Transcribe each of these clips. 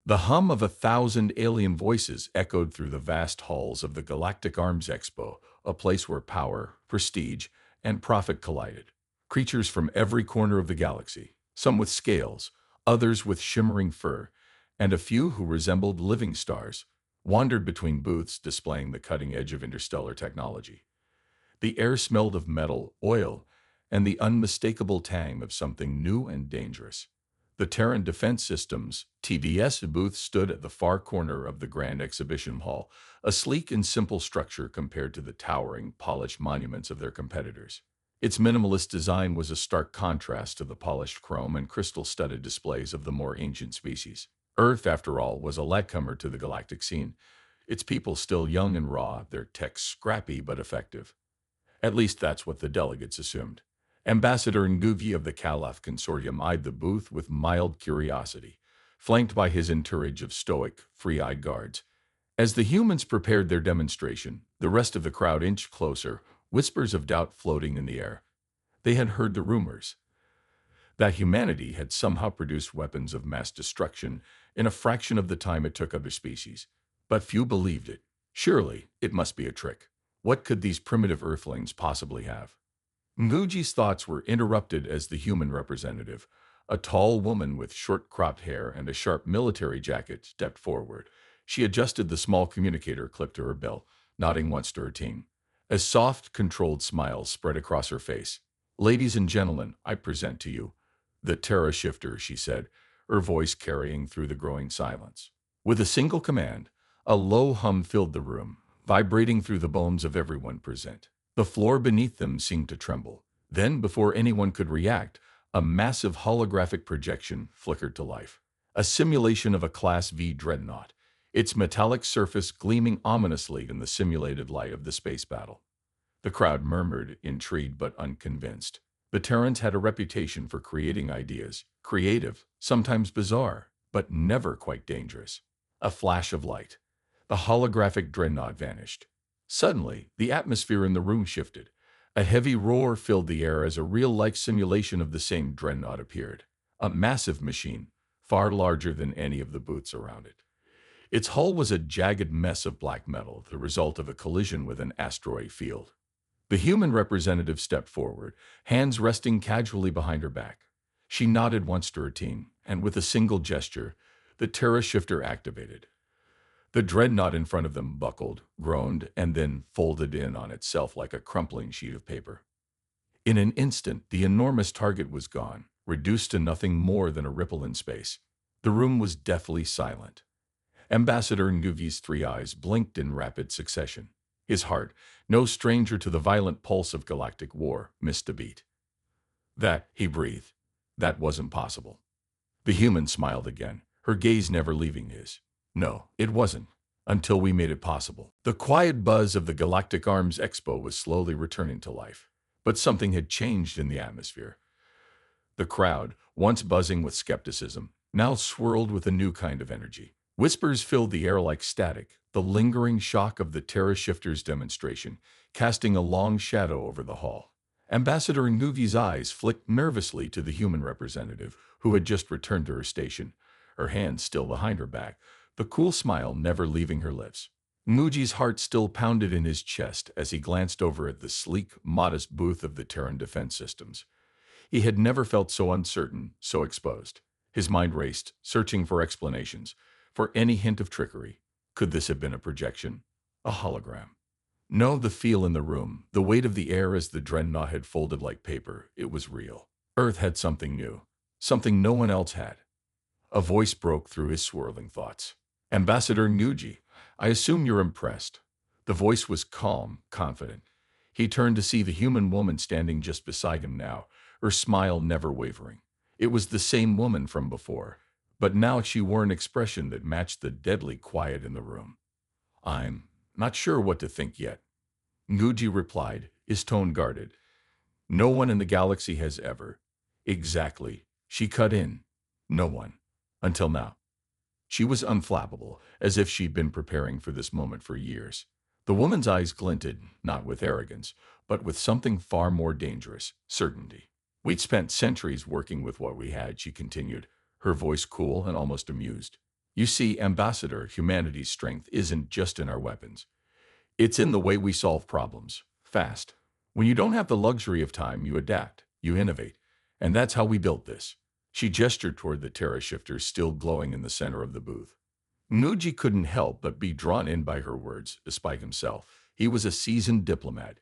The hum of 1,000 alien voices echoed through the vast halls of the Galactic Arms Expo, a place where power, prestige, and profit collided. Creatures from every corner of the galaxy, some with scales, others with shimmering fur, and a few who resembled living stars, wandered between booths displaying the cutting edge of interstellar technology. The air smelled of metal, oil, and the unmistakable tang of something new and dangerous. The Terran Defense Systems (TDS) booth stood at the far corner of the Grand Exhibition Hall, a sleek and simple structure compared to the towering, polished monuments of their competitors. Its minimalist design was a stark contrast to the polished chrome and crystal-studded displays of the more ancient species. Earth, after all, was a latecomer to the galactic scene, its people still young and raw, their tech scrappy but effective. At least that's what the delegates assumed. Ambassador Ngugi of the Calaf Consortium eyed the booth with mild curiosity, flanked by his entourage of stoic, free-eyed guards. As the humans prepared their demonstration, the rest of the crowd inched closer, whispers of doubt floating in the air. They had heard the rumors that humanity had somehow produced weapons of mass destruction in a fraction of the time it took other species. But few believed it. Surely, it must be a trick. What could these primitive Earthlings possibly have? Nguji's thoughts were interrupted as the human representative, a tall woman with short-cropped hair and a sharp military jacket, stepped forward. She adjusted the small communicator clip to her belt, nodding once to her team. A soft, controlled smile spread across her face. "Ladies and gentlemen, I present to you the Terra Shifter," she said, her voice carrying through the growing silence. With a single command, a low hum filled the room, vibrating through the bones of everyone present. The floor beneath them seemed to tremble. Then, before anyone could react, a massive holographic projection flickered to life. A simulation of a Class V dreadnought, its metallic surface gleaming ominously in the simulated light of the space battle. The crowd murmured, intrigued but unconvinced. The Terrans had a reputation for creating ideas, creative, sometimes bizarre, but never quite dangerous. A flash of light. The holographic dreadnought vanished. Suddenly, the atmosphere in the room shifted. A heavy roar filled the air as a real-like simulation of the same dreadnought appeared. A massive machine, far larger than any of the booths around it. Its hull was a jagged mess of black metal, the result of a collision with an asteroid field. The human representative stepped forward, hands resting casually behind her back. She nodded once to her team, and with a single gesture, the Terra Shifter activated. The dreadnought in front of them buckled, groaned, and then folded in on itself like a crumpling sheet of paper. In an instant, the enormous target was gone, reduced to nothing more than a ripple in space. The room was deathly silent. Ambassador Nguvi's 3 eyes blinked in rapid succession. His heart, no stranger to the violent pulse of galactic war, missed a beat. "That," he breathed, "that wasn't possible." The human smiled again, her gaze never leaving his. "No, it wasn't, until we made it possible." The quiet buzz of the Galactic Arms Expo was slowly returning to life. But something had changed in the atmosphere. The crowd, once buzzing with skepticism, now swirled with a new kind of energy. Whispers filled the air like static, the lingering shock of the Terra Shifter's demonstration, casting a long shadow over the hall. Ambassador Nguvi's eyes flicked nervously to the human representative, who had just returned to her station, her hands still behind her back, the cool smile never leaving her lips. Ngugi's heart still pounded in his chest as he glanced over at the sleek, modest booth of the Terran Defense Systems. He had never felt so uncertain, so exposed. His mind raced, searching for explanations, for any hint of trickery. Could this have been a projection? A hologram? No, the feel in the room, the weight of the air as the dreadnought had folded like paper, it was real. Earth had something new, something no one else had. A voice broke through his swirling thoughts. "Ambassador Ngugi, I assume you're impressed." The voice was calm, confident. He turned to see the human woman standing just beside him now, her smile never wavering. It was the same woman from before, but now she wore an expression that matched the deadly quiet in the room. "I'm not sure what to think yet," Ngugi replied, his tone guarded. "No one in the galaxy has ever." "Exactly," she cut in. "No one. Until now." She was unflappable, as if she'd been preparing for this moment for years. The woman's eyes glinted, not with arrogance, but with something far more dangerous, certainty. "We'd spent centuries working with what we had," she continued, her voice cool and almost amused. You see, Ambassador, humanity's strength isn't just in our weapons. It's in the way we solve problems, fast. When you don't have the luxury of time, you adapt, you innovate. And that's how we built this. She gestured toward the Terra shifter still glowing in the center of the booth. Nuji couldn't help but be drawn in by her words, despite himself. He was a seasoned diplomat.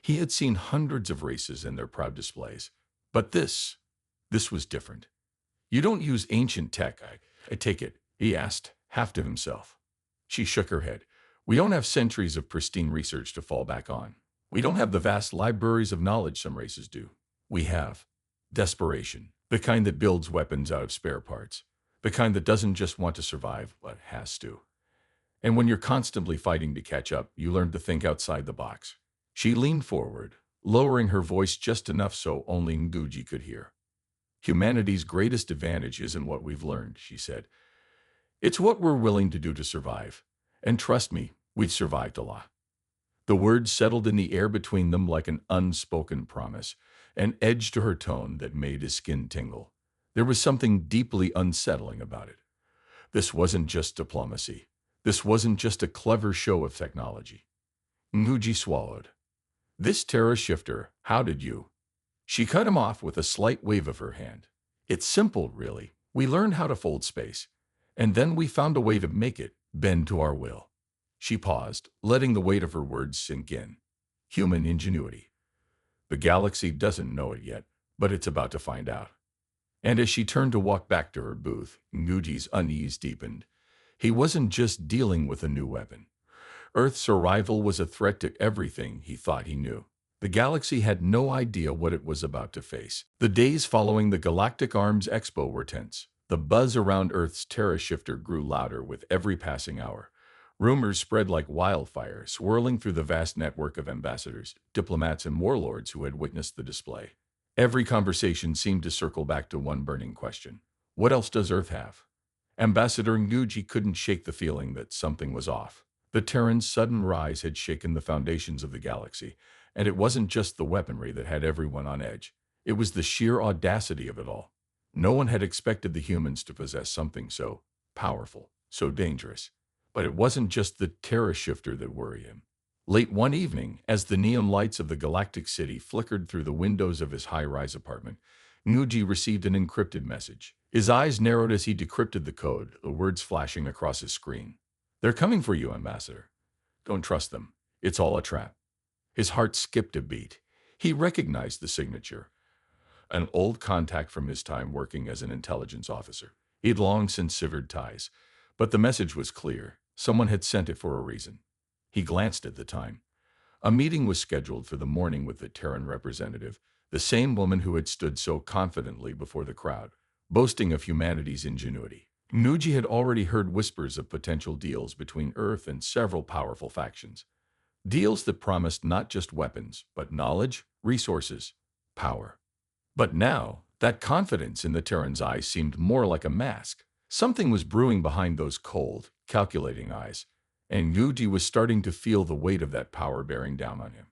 He had seen hundreds of races and their proud displays. But this was different. You don't use ancient tech, I take it, he asked, half to himself. She shook her head. We don't have centuries of pristine research to fall back on. We don't have the vast libraries of knowledge some races do. We have desperation, the kind that builds weapons out of spare parts, the kind that doesn't just want to survive, but has to. And when you're constantly fighting to catch up, you learn to think outside the box. She leaned forward, lowering her voice just enough so only Nguji could hear. Humanity's greatest advantage isn't what we've learned, she said. It's what we're willing to do to survive. And trust me, we've survived a lot. The words settled in the air between them like an unspoken promise, an edge to her tone that made his skin tingle. There was something deeply unsettling about it. This wasn't just diplomacy. This wasn't just a clever show of technology. Nguji swallowed. This Terra shifter, how did you? She cut him off with a slight wave of her hand. It's simple, really. We learned how to fold space. And then we found a way to make it bend to our will. She paused, letting the weight of her words sink in. Human ingenuity. The galaxy doesn't know it yet, but it's about to find out. And as she turned to walk back to her booth, Nguji's unease deepened. He wasn't just dealing with a new weapon. Earth's arrival was a threat to everything he thought he knew. The galaxy had no idea what it was about to face. The days following the Galactic Arms Expo were tense. The buzz around Earth's Terra shifter grew louder with every passing hour. Rumors spread like wildfire, swirling through the vast network of ambassadors, diplomats, and warlords who had witnessed the display. Every conversation seemed to circle back to one burning question. What else does Earth have? Ambassador Nguji couldn't shake the feeling that something was off. The Terran's sudden rise had shaken the foundations of the galaxy, and it wasn't just the weaponry that had everyone on edge. It was the sheer audacity of it all. No one had expected the humans to possess something so powerful, so dangerous. But it wasn't just the Terra shifter that worried him. Late one evening, as the neon lights of the Galactic City flickered through the windows of his high-rise apartment, Nguji received an encrypted message. His eyes narrowed as he decrypted the code, the words flashing across his screen. They're coming for you, Ambassador. Don't trust them. It's all a trap. His heart skipped a beat. He recognized the signature. An old contact from his time working as an intelligence officer. He'd long since severed ties. But the message was clear. Someone had sent it for a reason. He glanced at the time. A meeting was scheduled for the morning with the Terran representative, the same woman who had stood so confidently before the crowd, boasting of humanity's ingenuity. Nguji had already heard whispers of potential deals between Earth and several powerful factions. Deals that promised not just weapons, but knowledge, resources, power. But now, that confidence in the Terran's eyes seemed more like a mask. Something was brewing behind those cold, calculating eyes, and Nguji was starting to feel the weight of that power bearing down on him.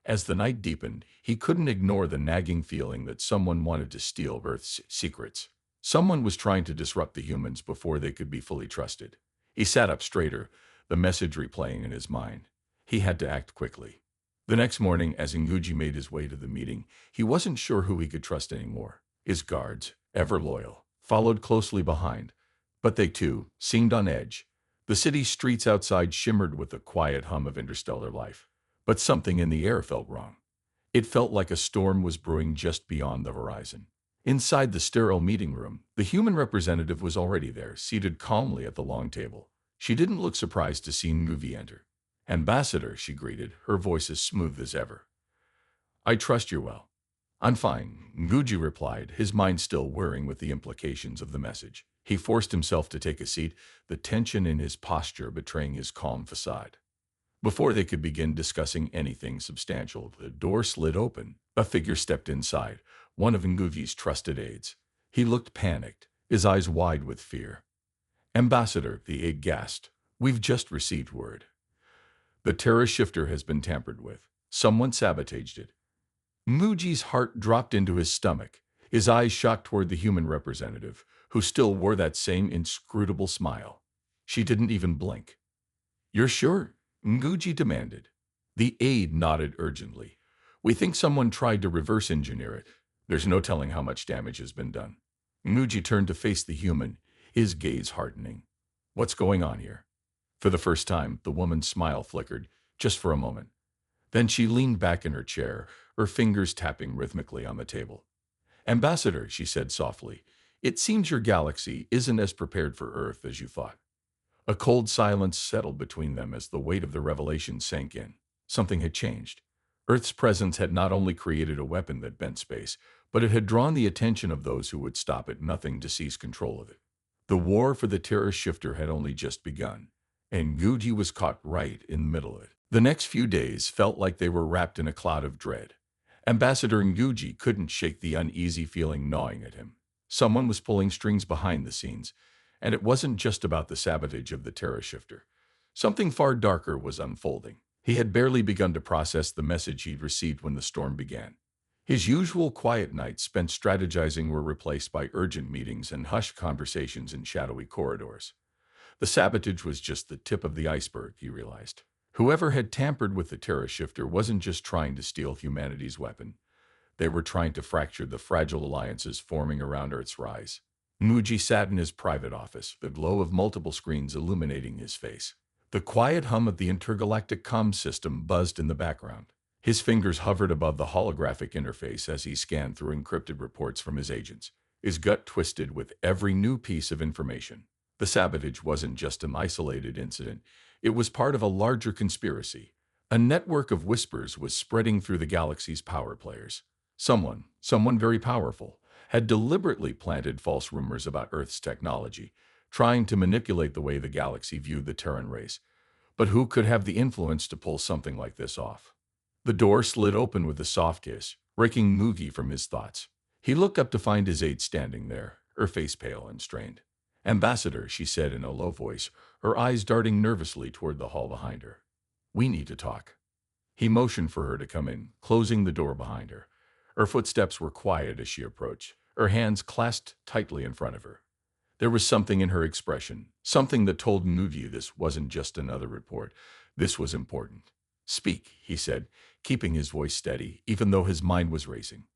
As the night deepened, he couldn't ignore the nagging feeling that someone wanted to steal Earth's secrets. Someone was trying to disrupt the humans before they could be fully trusted. He sat up straighter, the message replaying in his mind. He had to act quickly. The next morning, as Nguji made his way to the meeting, he wasn't sure who he could trust anymore. His guards, ever loyal, followed closely behind, but they too seemed on edge. The city streets outside shimmered with the quiet hum of interstellar life, but something in the air felt wrong. It felt like a storm was brewing just beyond the horizon. Inside the sterile meeting room, the human representative was already there, seated calmly at the long table. She didn't look surprised to see Ngugi enter. Ambassador, she greeted, her voice as smooth as ever. I trust you're well. I'm fine, Ngugi replied, his mind still whirring with the implications of the message. He forced himself to take a seat, the tension in his posture betraying his calm facade. Before they could begin discussing anything substantial, the door slid open. A figure stepped inside, one of Ngugi's trusted aides. He looked panicked, his eyes wide with fear. Ambassador, the aide gasped, we've just received word. The Terra shifter has been tampered with. Someone sabotaged it. Ngugi's heart dropped into his stomach. His eyes shot toward the human representative, who still wore that same inscrutable smile. She didn't even blink. "You're sure?" Nguji demanded. The aide nodded urgently. "We think someone tried to reverse engineer it. There's no telling how much damage has been done." Nguji turned to face the human, his gaze hardening. "What's going on here?" For the first time, the woman's smile flickered, just for a moment. Then she leaned back in her chair, her fingers tapping rhythmically on the table. "Ambassador," she said softly, "it seems your galaxy isn't as prepared for Earth as you thought." A cold silence settled between them as the weight of the revelation sank in. Something had changed. Earth's presence had not only created a weapon that bent space, but it had drawn the attention of those who would stop at nothing to seize control of it. The war for the Terra shifter had only just begun, and Guji was caught right in the middle of it. The next few days felt like they were wrapped in a cloud of dread. Ambassador Nguji couldn't shake the uneasy feeling gnawing at him. Someone was pulling strings behind the scenes, and it wasn't just about the sabotage of the Terra shifter. Something far darker was unfolding. He had barely begun to process the message he'd received when the storm began. His usual quiet nights spent strategizing were replaced by urgent meetings and hushed conversations in shadowy corridors. The sabotage was just the tip of the iceberg, he realized. Whoever had tampered with the Terra shifter wasn't just trying to steal humanity's weapon. They were trying to fracture the fragile alliances forming around Earth's rise. Muji sat in his private office, the glow of multiple screens illuminating his face. The quiet hum of the intergalactic comm system buzzed in the background. His fingers hovered above the holographic interface as he scanned through encrypted reports from his agents, his gut twisted with every new piece of information. The sabotage wasn't just an isolated incident. It was part of a larger conspiracy. A network of whispers was spreading through the galaxy's power players. Someone very powerful, had deliberately planted false rumors about Earth's technology, trying to manipulate the way the galaxy viewed the Terran race. But who could have the influence to pull something like this off? The door slid open with a soft hiss, raking Mugi from his thoughts. He looked up to find his aide standing there, her face pale and strained. "Ambassador," she said in a low voice, her eyes darting nervously toward the hall behind her. "We need to talk." He motioned for her to come in, closing the door behind her. Her footsteps were quiet as she approached, her hands clasped tightly in front of her. There was something in her expression, something that told Mugi this wasn't just another report. This was important. "Speak," he said, keeping his voice steady, even though his mind was racing.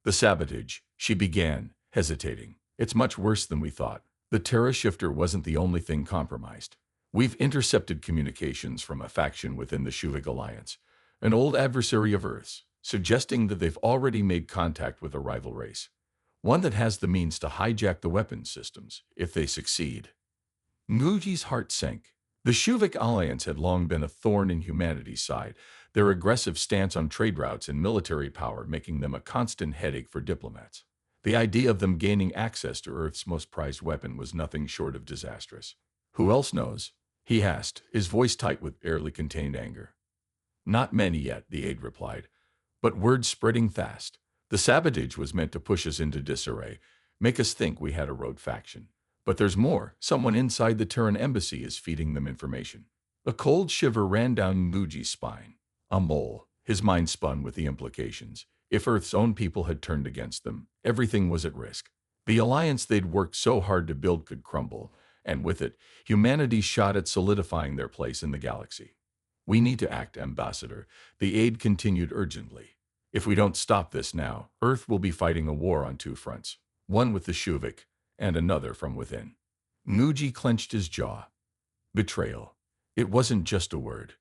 "The sabotage," she began, hesitating. "It's much worse than we thought. The Terra shifter wasn't the only thing compromised. We've intercepted communications from a faction within the Shuvik Alliance, an old adversary of Earth's, suggesting that they've already made contact with a rival race, one that has the means to hijack the weapons systems, if they succeed." Nguji's heart sank. The Shuvik Alliance had long been a thorn in humanity's side, their aggressive stance on trade routes and military power making them a constant headache for diplomats. The idea of them gaining access to Earth's most prized weapon was nothing short of disastrous. "Who else knows?" he asked, his voice tight with barely contained anger. "Not many yet," the aide replied, "but word's spreading fast. The sabotage was meant to push us into disarray, make us think we had a rogue faction. But there's more. Someone inside the Terran embassy is feeding them information." A cold shiver ran down Muji's spine. A mole. His mind spun with the implications. If Earth's own people had turned against them, everything was at risk. The alliance they'd worked so hard to build could crumble, and with it, humanity's shot at solidifying their place in the galaxy. "We need to act, Ambassador," the aide continued urgently. "If we don't stop this now, Earth will be fighting a war on two fronts, one with the Shuvik, and another from within." Muji clenched his jaw. Betrayal. It wasn't just a word.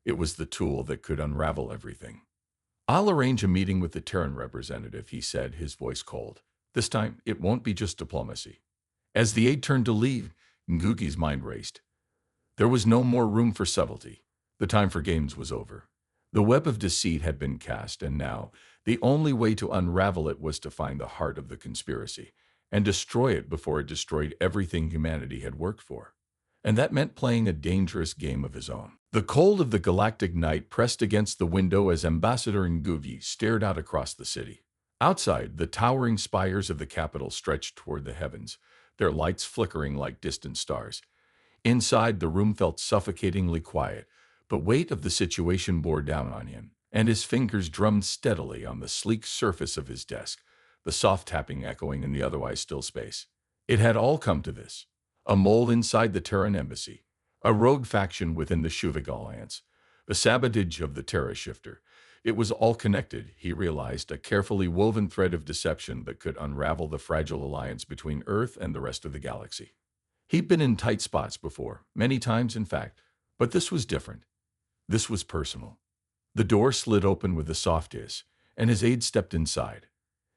It was the tool that could unravel everything. "I'll arrange a meeting with the Terran representative," he said, his voice cold. "This time, it won't be just diplomacy." As the aide turned to leave, Ngugi's mind raced. There was no more room for subtlety. The time for games was over. The web of deceit had been cast, and now, the only way to unravel it was to find the heart of the conspiracy, and destroy it before it destroyed everything humanity had worked for. And that meant playing a dangerous game of his own. The cold of the galactic night pressed against the window as Ambassador Ngugi stared out across the city. Outside, the towering spires of the capital stretched toward the heavens, their lights flickering like distant stars. Inside, the room felt suffocatingly quiet. The weight of the situation bore down on him, and his fingers drummed steadily on the sleek surface of his desk, the soft tapping echoing in the otherwise still space. It had all come to this. A mole inside the Terran embassy. A rogue faction within the Shuvik Alliance. The sabotage of the Terra Shifter. It was all connected, he realized, a carefully woven thread of deception that could unravel the fragile alliance between Earth and the rest of the galaxy. He'd been in tight spots before, many times in fact, but this was different. This was personal. The door slid open with a soft hiss, and his aide stepped inside.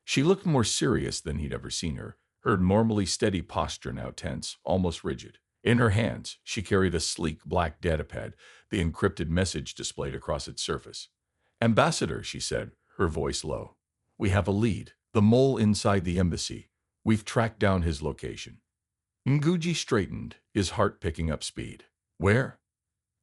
She looked more serious than he'd ever seen her normally steady posture now tense, almost rigid. In her hands, she carried a sleek black datapad, the encrypted message displayed across its surface. "Ambassador," she said, her voice low. "We have a lead. The mole inside the embassy. We've tracked down his location." Nguji straightened, his heart picking up speed. "Where?"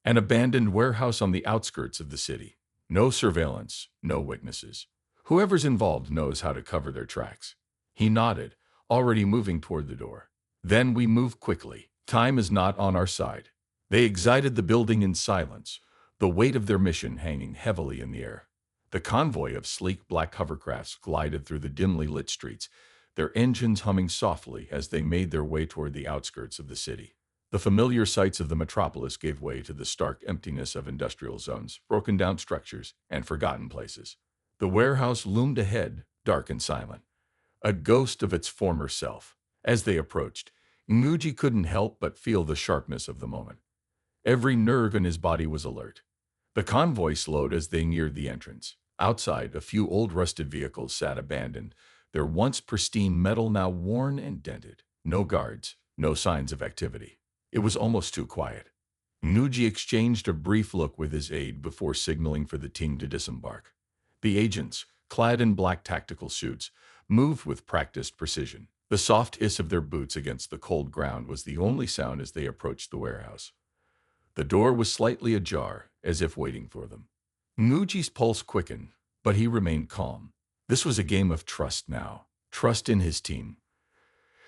"An abandoned warehouse on the outskirts of the city. No surveillance, no witnesses. Whoever's involved knows how to cover their tracks." He nodded, already moving toward the door. "Then we move quickly. Time is not on our side." They exited the building in silence, the weight of their mission hanging heavily in the air. The convoy of sleek black hovercrafts glided through the dimly lit streets, their engines humming softly as they made their way toward the outskirts of the city. The familiar sights of the metropolis gave way to the stark emptiness of industrial zones, broken down structures, and forgotten places. The warehouse loomed ahead, dark and silent, a ghost of its former self. As they approached, Nguji couldn't help but feel the sharpness of the moment. Every nerve in his body was alert. The convoy slowed as they neared the entrance. Outside, a few old rusted vehicles sat abandoned, their once pristine metal now worn and dented. No guards, no signs of activity. It was almost too quiet. Nguji exchanged a brief look with his aide before signaling for the team to disembark. The agents, clad in black tactical suits, moved with practiced precision. The soft hiss of their boots against the cold ground was the only sound as they approached the warehouse. The door was slightly ajar, as if waiting for them. Nguji's pulse quickened, but he remained calm. This was a game of trust now. Trust in his team.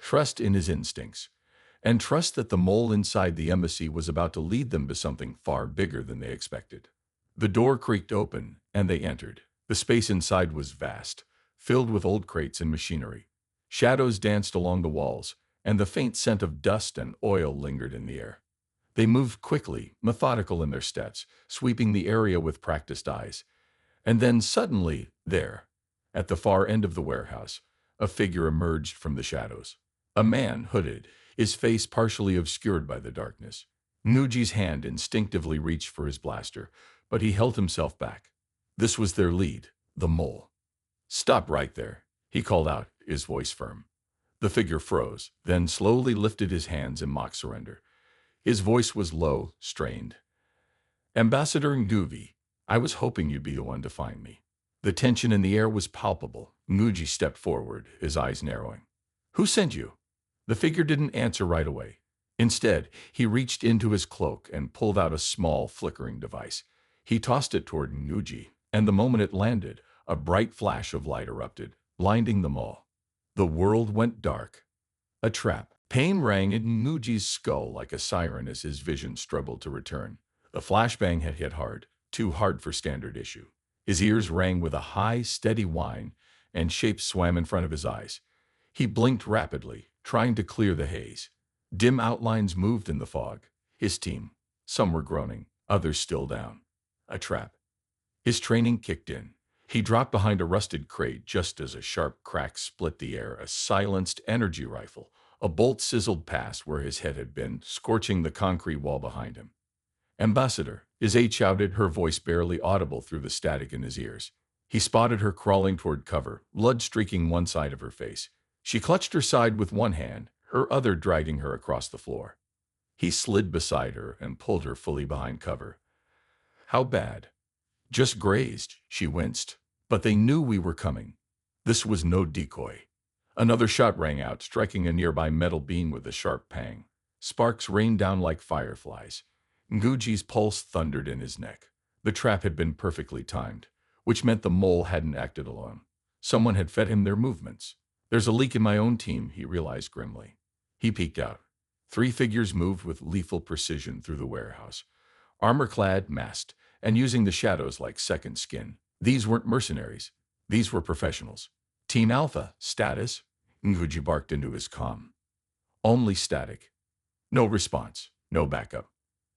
Trust in his instincts. And trust that the mole inside the embassy was about to lead them to something far bigger than they expected. The door creaked open, and they entered. The space inside was vast, filled with old crates and machinery. Shadows danced along the walls, and the faint scent of dust and oil lingered in the air. They moved quickly, methodical in their steps, sweeping the area with practiced eyes. And then suddenly, there, at the far end of the warehouse, a figure emerged from the shadows. A man, hooded, his face partially obscured by the darkness. Nguji's hand instinctively reached for his blaster, but he held himself back. This was their lead, the mole. "Stop right there," he called out, his voice firm. The figure froze, then slowly lifted his hands in mock surrender. His voice was low, strained. "Ambassador Nguvi, I was hoping you'd be the one to find me." The tension in the air was palpable. Nguji stepped forward, his eyes narrowing. "Who sent you?" The figure didn't answer right away. Instead, he reached into his cloak and pulled out a small, flickering device. He tossed it toward Nguji, and the moment it landed, a bright flash of light erupted, blinding them all. The world went dark. A trap. Pain rang in Nguji's skull like a siren as his vision struggled to return. The flashbang had hit hard, too hard for standard issue. His ears rang with a high, steady whine, and shapes swam in front of his eyes. He blinked rapidly, trying to clear the haze. Dim outlines moved in the fog. His team. Some were groaning, others still down. A trap. His training kicked in. He dropped behind a rusted crate just as a sharp crack split the air, a silenced energy rifle. A bolt sizzled past where his head had been, scorching the concrete wall behind him. "Ambassador," his aide shouted, her voice barely audible through the static in his ears. He spotted her crawling toward cover, blood streaking one side of her face. She clutched her side with one hand, her other dragging her across the floor. He slid beside her and pulled her fully behind cover. "How bad?" "Just grazed," she winced. "But they knew we were coming." This was no decoy. Another shot rang out, striking a nearby metal beam with a sharp pang. Sparks rained down like fireflies. Nguji's pulse thundered in his neck. The trap had been perfectly timed, which meant the mole hadn't acted alone. Someone had fed him their movements. "There's a leak in my own team," he realized grimly. He peeked out. 3 figures moved with lethal precision through the warehouse, armor-clad, masked, and using the shadows like second skin. These weren't mercenaries. These were professionals. "Team Alpha, status?" Nguji barked into his comm. "Only static." No response, no backup.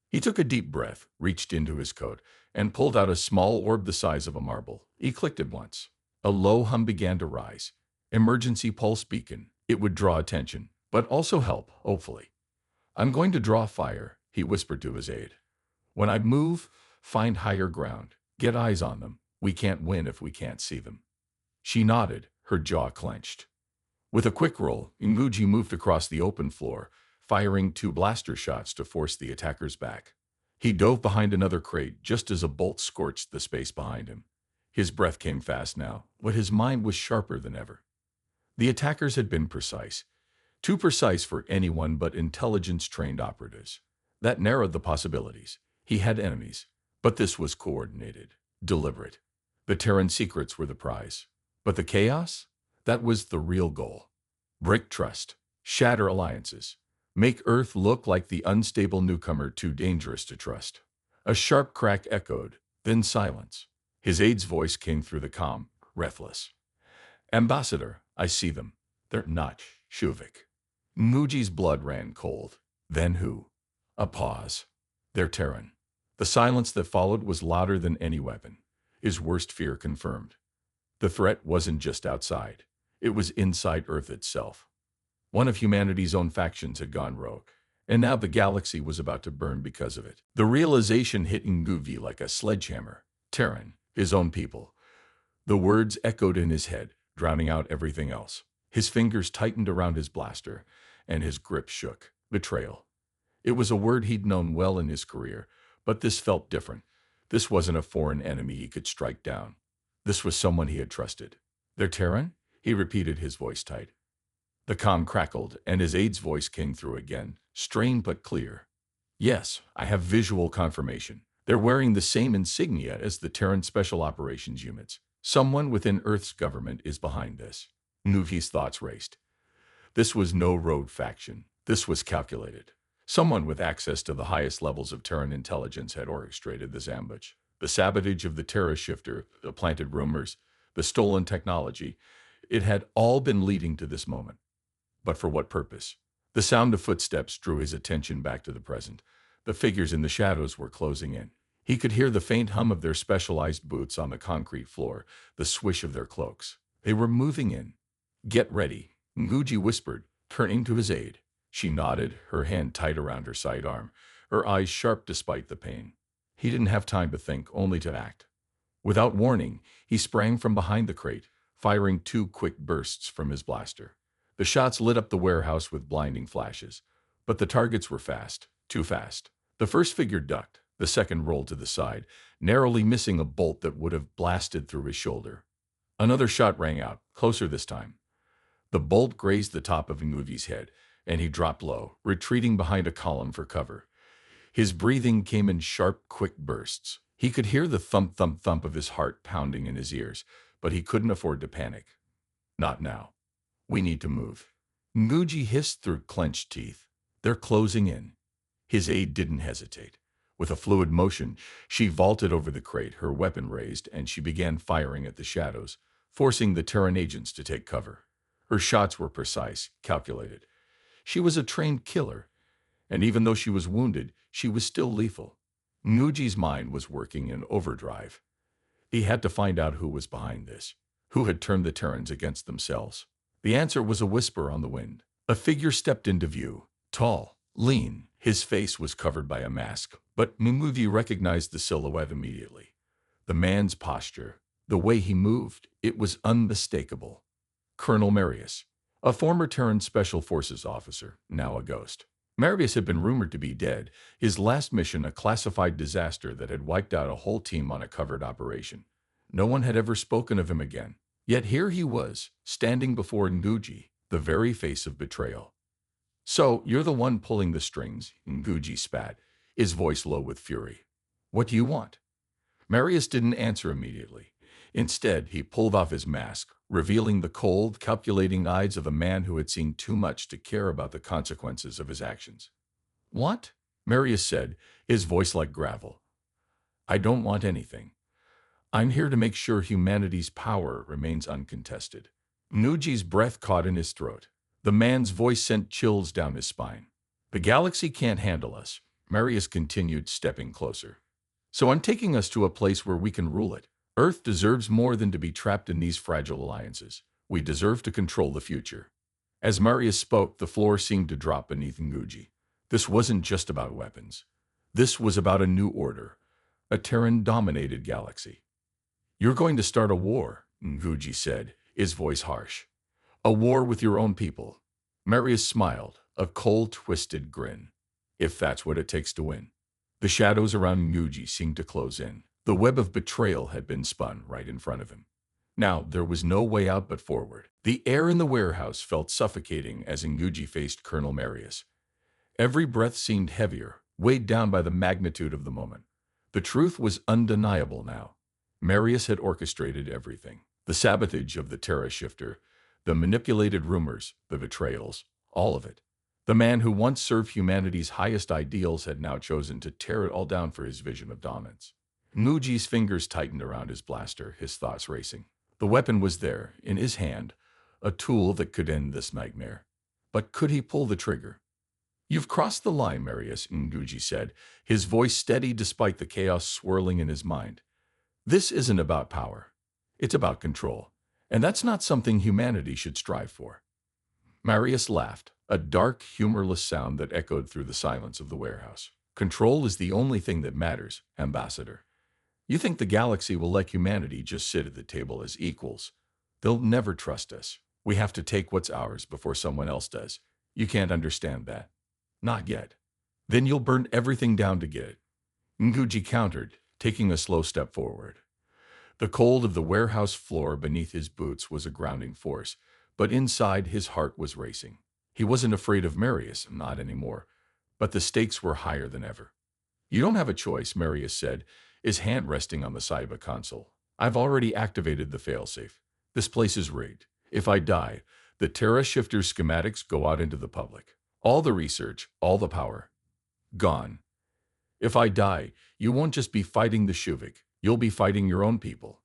He took a deep breath, reached into his coat, and pulled out a small orb the size of a marble. He clicked it once. A low hum began to rise. Emergency pulse beacon. It would draw attention, but also help, hopefully. I'm going to draw fire, he whispered to his aide. When I move, find higher ground. Get eyes on them. We can't win if we can't see them. She nodded, her jaw clenched. With a quick roll, Nguji moved across the open floor, firing 2 blaster shots to force the attackers back. He dove behind another crate just as a bolt scorched the space behind him. His breath came fast now, but his mind was sharper than ever. The attackers had been precise. Too precise for anyone but intelligence-trained operatives. That narrowed the possibilities. He had enemies, but this was coordinated, deliberate. The Terran secrets were the prize. But the chaos? That was the real goal. Break trust, shatter alliances, make Earth look like the unstable newcomer too dangerous to trust. A sharp crack echoed, then silence. His aide's voice came through the comm, breathless. Ambassador, I see them. They're not Shuvik. Muji's blood ran cold. Then who? A pause. They're Terran. The silence that followed was louder than any weapon. His worst fear confirmed. The threat wasn't just outside. It was inside Earth itself. One of humanity's own factions had gone rogue, and now the galaxy was about to burn because of it. The realization hit Nguvi like a sledgehammer. Terran, his own people. The words echoed in his head, drowning out everything else. His fingers tightened around his blaster, and his grip shook. Betrayal. It was a word he'd known well in his career, but this felt different. This wasn't a foreign enemy he could strike down. This was someone he had trusted. They're Terran? He repeated, his voice tight. The comm crackled, and his aide's voice came through again, strained but clear. Yes, I have visual confirmation. They're wearing the same insignia as the Terran Special Operations units. Someone within Earth's government is behind this. Nuvi's thoughts raced. This was no rogue faction. This was calculated. Someone with access to the highest levels of Terran intelligence had orchestrated this ambush. The sabotage of the Terra shifter, the planted rumors, the stolen technology, it had all been leading to this moment. But for what purpose? The sound of footsteps drew his attention back to the present. The figures in the shadows were closing in. He could hear the faint hum of their specialized boots on the concrete floor, the swish of their cloaks. They were moving in. Get ready, Nguji whispered, turning to his aide. She nodded, her hand tight around her sidearm, her eyes sharp despite the pain. He didn't have time to think, only to act. Without warning, he sprang from behind the crate, firing 2 quick bursts from his blaster. The shots lit up the warehouse with blinding flashes, but the targets were fast, too fast. The first figure ducked, the second rolled to the side, narrowly missing a bolt that would have blasted through his shoulder. Another shot rang out, closer this time. The bolt grazed the top of Nguvi's head, and he dropped low, retreating behind a column for cover. His breathing came in sharp, quick bursts. He could hear the thump-thump-thump of his heart pounding in his ears, but he couldn't afford to panic. Not now. We need to move. Nguji hissed through clenched teeth. They're closing in. His aide didn't hesitate. With a fluid motion, she vaulted over the crate, her weapon raised, and she began firing at the shadows, forcing the Terran agents to take cover. Her shots were precise, calculated. She was a trained killer, and even though she was wounded, she was still lethal. Nguji's mind was working in overdrive. He had to find out who was behind this, who had turned the Terrans against themselves. The answer was a whisper on the wind. A figure stepped into view, tall, lean. His face was covered by a mask, but Ngugi recognized the silhouette immediately. The man's posture, the way he moved, it was unmistakable. Colonel Marius, a former Terran Special Forces officer, now a ghost. Marius had been rumored to be dead, his last mission a classified disaster that had wiped out a whole team on a covered operation. No one had ever spoken of him again. Yet here he was, standing before Ngugi, the very face of betrayal. So, you're the one pulling the strings, Ngugi spat, his voice low with fury. What do you want? Marius didn't answer immediately. Instead, he pulled off his mask, revealing the cold, calculating eyes of a man who had seen too much to care about the consequences of his actions. What? Marius said, his voice like gravel. I don't want anything. I'm here to make sure humanity's power remains uncontested. Ngugi's breath caught in his throat. The man's voice sent chills down his spine. The galaxy can't handle us, Marius continued, stepping closer. So I'm taking us to a place where we can rule it. Earth deserves more than to be trapped in these fragile alliances. We deserve to control the future. As Marius spoke, the floor seemed to drop beneath Nguji. This wasn't just about weapons. This was about a new order, a Terran-dominated galaxy. You're going to start a war, Nguji said, his voice harsh. A war with your own people. Marius smiled, a cold, twisted grin. If that's what it takes to win. The shadows around Nguji seemed to close in. The web of betrayal had been spun right in front of him. Now, there was no way out but forward. The air in the warehouse felt suffocating as Nguji faced Colonel Marius. Every breath seemed heavier, weighed down by the magnitude of the moment. The truth was undeniable now. Marius had orchestrated everything. The sabotage of the Terra Shifter, the manipulated rumors, the betrayals, all of it. The man who once served humanity's highest ideals had now chosen to tear it all down for his vision of dominance. Nguji's fingers tightened around his blaster, his thoughts racing. The weapon was there, in his hand, a tool that could end this nightmare. But could he pull the trigger? You've crossed the line, Marius, Nguji said, his voice steady despite the chaos swirling in his mind. This isn't about power. It's about control. And that's not something humanity should strive for. Marius laughed, a dark, humorless sound that echoed through the silence of the warehouse. Control is the only thing that matters, Ambassador. You think the galaxy will let humanity just sit at the table as equals? They'll never trust us. We have to take what's ours before someone else does. You can't understand that. Not yet. Then you'll burn everything down to get it. Nguji countered, taking a slow step forward. The cold of the warehouse floor beneath his boots was a grounding force, but inside his heart was racing. He wasn't afraid of Marius, not anymore, but the stakes were higher than ever. You don't have a choice, Marius said, his hand resting on the side of a console. I've already activated the failsafe. This place is rigged. If I die, the Terra Shifter's schematics go out into the public. All the research, all the power, gone. If I die, you won't just be fighting the Shuvik, you'll be fighting your own people.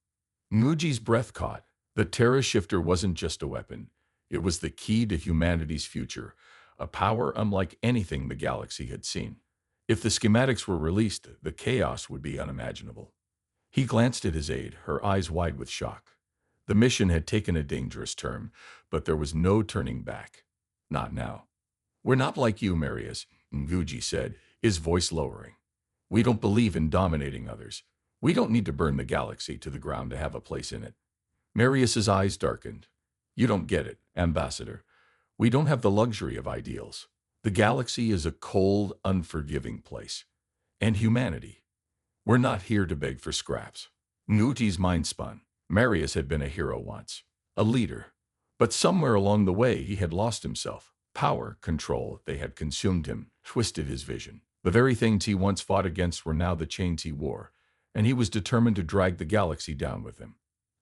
Nguji's breath caught. The Terra Shifter wasn't just a weapon. It was the key to humanity's future, a power unlike anything the galaxy had seen. If the schematics were released, the chaos would be unimaginable. He glanced at his aide, her eyes wide with shock. The mission had taken a dangerous turn, but there was no turning back. Not now. We're not like you, Marius, Nguji said, his voice lowering. We don't believe in dominating others. We don't need to burn the galaxy to the ground to have a place in it. Marius's eyes darkened. You don't get it, Ambassador. We don't have the luxury of ideals. The galaxy is a cold, unforgiving place. And humanity. We're not here to beg for scraps. Nguji's mind spun. Marius had been a hero once, a leader. But somewhere along the way he had lost himself. Power, control, they had consumed him, twisted his vision. The very things he once fought against were now the chains he wore, and he was determined to drag the galaxy down with him.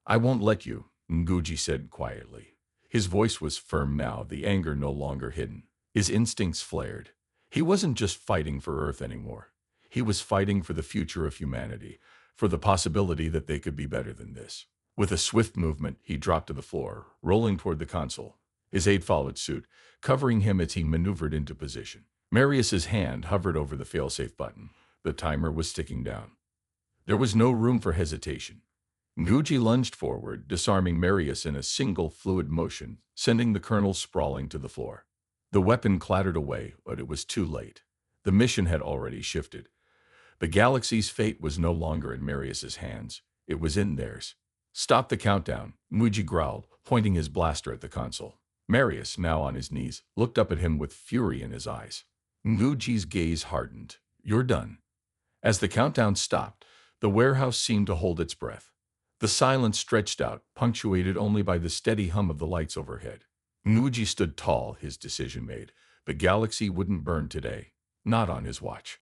I won't let you, Nguji said quietly. His voice was firm now, the anger no longer hidden. His instincts flared. He wasn't just fighting for Earth anymore. He was fighting for the future of humanity, for the possibility that they could be better than this. With a swift movement, he dropped to the floor, rolling toward the console. His aide followed suit, covering him as he maneuvered into position. Marius's hand hovered over the failsafe button. The timer was ticking down. There was no room for hesitation. Nguji lunged forward, disarming Marius in a single fluid motion, sending the colonel sprawling to the floor. The weapon clattered away, but it was too late. The mission had already shifted. The galaxy's fate was no longer in Marius's hands. It was in theirs. Stop the countdown, Nguji growled, pointing his blaster at the console. Marius, now on his knees, looked up at him with fury in his eyes. Nguji's gaze hardened. You're done. As the countdown stopped, the warehouse seemed to hold its breath. The silence stretched out, punctuated only by the steady hum of the lights overhead. Nguji stood tall, his decision made. The galaxy wouldn't burn today. Not on his watch.